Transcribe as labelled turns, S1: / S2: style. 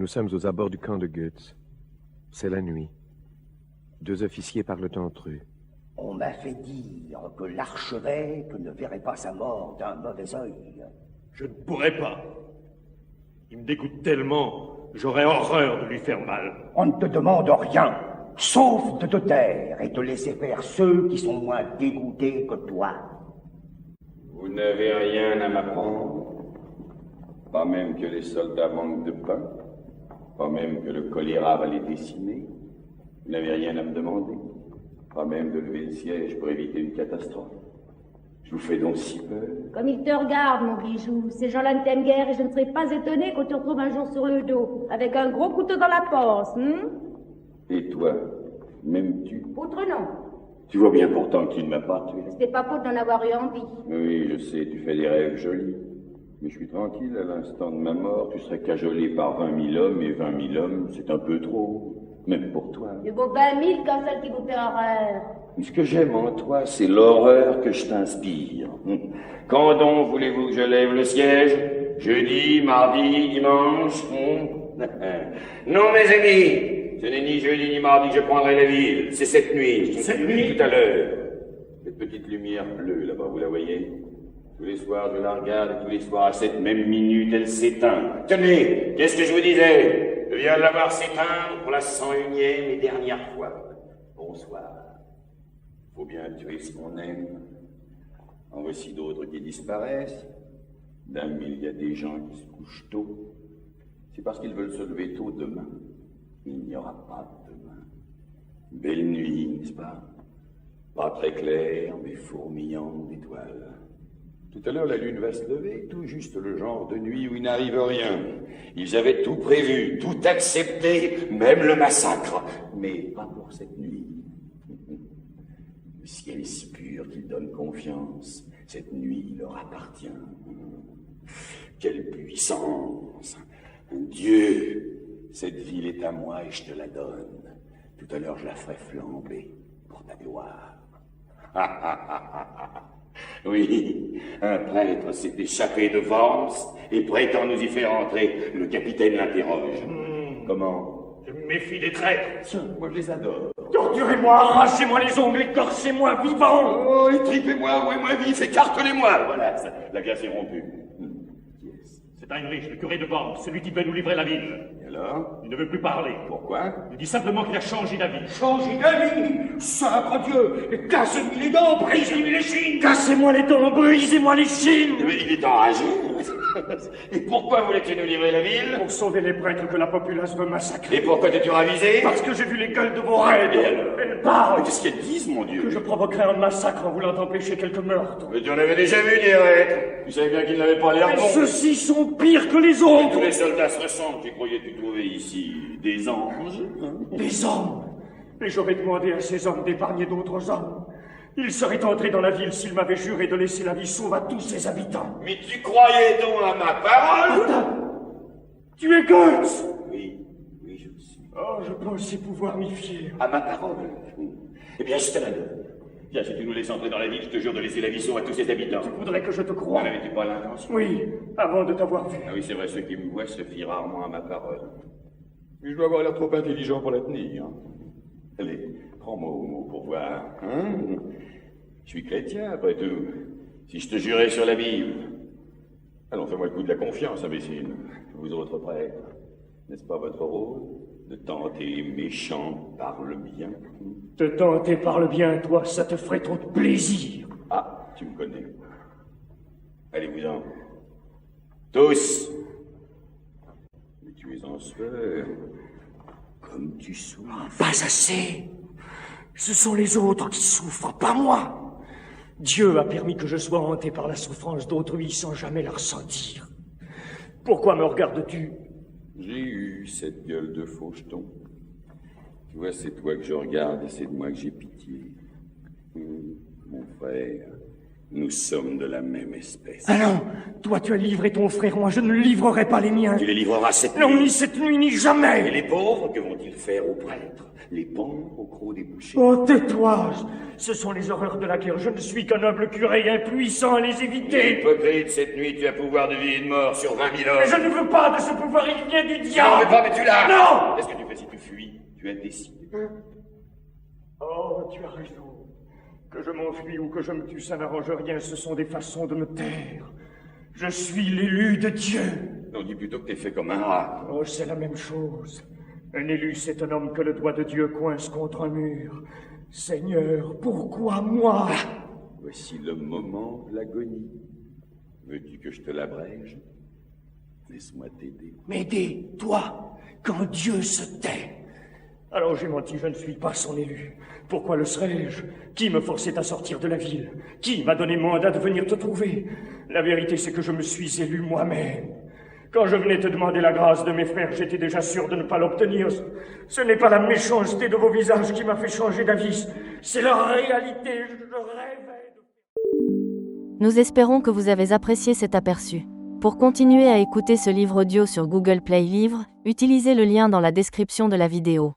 S1: Nous sommes aux abords du camp de Goetz. C'est la nuit. 2 officiers parlent entre eux.
S2: On m'a fait dire que l'archevêque ne verrait pas sa mort d'un mauvais œil.
S3: Je ne pourrais pas. Il me dégoûte tellement, j'aurais horreur de lui faire mal.
S2: On ne te demande rien, sauf de te taire et de laisser faire ceux qui sont moins dégoûtés que toi.
S4: Vous n'avez rien à m'apprendre. Pas même que les soldats manquent de pain. Pas même que le choléra va les décimer. Vous n'avez rien à me demander. Pas même de lever le siège pour éviter une catastrophe. Je vous fais donc si peur.
S5: Comme il te regarde, mon bijou. Ces gens-là ne t'aiment guère et je ne serais pas étonné qu'on te retrouve un jour sur le dos, avec un gros couteau dans la panse,
S4: Et toi, m'aimes-tu?
S5: Autre nom.
S4: Tu vois bien pourtant que tu ne m'as pas tué.
S5: C'était pas faute d'en avoir eu envie.
S4: Oui, je sais, tu fais des rêves jolis. Mais je suis tranquille, à l'instant de ma mort, tu serais cajolé par 20 000 hommes, et 20 000 hommes, c'est un peu trop. Même pour toi.
S5: Il vaut 20 000 comme celle qui vous fait horreur.
S4: Ce que j'aime en toi, c'est l'horreur que je t'inspire. Quand donc voulez-vous que je lève le siège? Jeudi, mardi, dimanche? Non, mes amis, ce n'est ni jeudi ni mardi que je prendrai la ville. C'est cette nuit.
S3: Cette nuit?
S4: Tout à l'heure. Cette petite lumière bleue, là-bas, vous la voyez? Tous les soirs, je la regarde, et tous les soirs, à cette même minute, elle s'éteint. Tenez, qu'est-ce que je vous disais? Je viens de la voir s'éteindre pour la 101e et dernière fois. Bonsoir. Faut bien tuer ce qu'on aime. En voici d'autres qui disparaissent. D'un mille, il y a des gens qui se couchent tôt. C'est parce qu'ils veulent se lever tôt demain. Il n'y aura pas de demain. Belle nuit, n'est-ce pas? Pas très clair, mais fourmillant d'étoiles. Tout à l'heure, la lune va se lever, tout juste le genre de nuit où il n'arrive rien. Ils avaient tout prévu, tout accepté, même le massacre. Mais pas pour cette nuit. Le ciel est si pur qu'il donne confiance. Cette nuit leur appartient. Quelle puissance! Un Dieu! Cette ville est à moi et je te la donne. Tout à l'heure, je la ferai flamber pour ta gloire. Oui, un prêtre s'est échappé de Worms et prétend nous y faire entrer. Le capitaine l'interroge. Comment?
S3: Je me méfie des traîtres.
S4: Moi, je les adore.
S3: Torturez-moi, arrachez-moi les ongles, écorchez-moi vivant.
S4: Oh, étripez-moi, ouez-moi vif, écartelez-moi. Voilà, la glace est rompue. Qui est-ce?
S3: C'est Heinrich, le curé de Worms, celui qui veut nous livrer la ville.
S4: Et alors?
S3: Il ne veut plus parler.
S4: Pourquoi?
S3: Il dit simplement qu'il a changé d'avis.
S2: Changez d'avis, sacre Dieu, cassez-lui les dents, brisez-lui les chines.
S3: Cassez-moi les dents, brisez-moi les chines.
S4: Mais il est enragé. Et pourquoi voulais-tu nous livrer la ville?
S3: Pour sauver les prêtres que la populace veut massacrer.
S4: Et pourquoi t'es-tu ravisé?
S3: Parce que j'ai vu les gueules de vos raids.
S4: Et alors?
S3: Elles parlent.
S4: Qu'est-ce qu'elles disent, mon Dieu?
S3: Que je provoquerai un massacre en voulant empêcher quelques meurtres.
S4: Mais tu en avais déjà vu des raids. Tu savais bien qu'ils n'avaient pas l'air
S3: Mais
S4: bons.
S3: ceux-ci sont pires que les autres.
S4: Tous les soldats se ressemblent. Tu croyais-tu trouver ici des anges?
S3: Des hommes. Et j'aurais demandé à ces hommes d'épargner d'autres hommes. Ils seraient entrés dans la ville s'ils m'avaient juré de laisser la vie sauve à tous ses habitants.
S4: Mais tu croyais donc à ma parole?
S3: Tu es Goetz.
S4: Oui, je le suis.
S3: Oh, je pensais pouvoir m'y fier.
S4: À ma parole? Eh bien, je te la donne. Viens, si tu nous laisses entrer dans la ville, je te jure de laisser la vie sauve à tous ses habitants.
S3: Tu voudrais que je te croie?
S4: N'en avais-tu pas l'intention?
S3: Oui, avant de t'avoir vu.
S4: Ah oui, c'est vrai, ceux qui me voient se fient rarement à ma parole. Mais je dois avoir l'air trop intelligent pour la tenir. Allez, prends-moi au mot pour voir, hein? Je suis chrétien, après tout. Si je te jurais sur la Bible. Allons, fais-moi le coup de la confiance, imbécile. Vous autres prêtres, n'est-ce pas votre rôle de tenter les méchants par le bien?
S3: Te tenter par le bien, toi, ça te ferait trop de plaisir.
S4: Ah, tu me connais. Allez-vous-en. Tous. Mais tu es en sueur. Comme tu souffres.
S3: Pas assez. Ce sont les autres qui souffrent, pas moi. Dieu a permis que je sois hanté par la souffrance d'autrui sans jamais la ressentir. Pourquoi me regardes-tu?
S4: J'ai eu cette gueule de faucheton. Tu vois, c'est toi que je regarde et c'est de moi que j'ai pitié. Mon frère, Nous sommes de la même espèce.
S3: Ah non, toi tu as livré ton frère, moi je ne livrerai pas les miens.
S4: Tu les livreras cette
S3: Non,
S4: nuit.
S3: ni cette nuit, ni
S4: Et
S3: jamais.
S4: les pauvres, que vont-ils faire aux prêtres? Les pendre au croc des bouchers?
S3: Oh, tais-toi. Ce sont les horreurs de la guerre. Je ne suis qu'un noble curé impuissant à les éviter.
S4: Hypocrite, cette nuit, tu as pouvoir de vie et de mort sur 20 000 hommes.
S3: Mais je ne veux pas de ce pouvoir, il vient du
S4: Tu n'en
S3: diable.
S4: veux pas, mais tu l'as.
S3: Non.
S4: Qu'est-ce que tu fais si tu fuis? Tu as décidé.
S3: Oh, tu as raison. Que je m'enfuis ou que je me tue, ça n'arrange rien. Ce sont des façons de me taire. Je suis l'élu de Dieu.
S4: On dit plutôt que t'es fait comme un rat.
S3: Oh, c'est la même chose. Un élu, c'est un homme que le doigt de Dieu coince contre un mur. Seigneur, pourquoi moi?
S4: Voici le moment de l'agonie. Veux-tu que je te l'abrège? Laisse-moi t'aider.
S3: M'aider, toi, quand Dieu se tait. Alors j'ai menti, je ne suis pas son élu. Pourquoi le serais-je? Qui me forçait à sortir de la ville? Qui m'a donné mandat de venir te trouver? La vérité, c'est que je me suis élu moi-même. Quand je venais te demander la grâce de mes frères, j'étais déjà sûr de ne pas l'obtenir. Ce n'est pas la méchanceté de vos visages qui m'a fait changer d'avis. C'est la réalité, je rêvais de...
S6: Nous espérons que vous avez apprécié cet aperçu. Pour continuer à écouter ce livre audio sur Google Play Livres, utilisez le lien dans la description de la vidéo.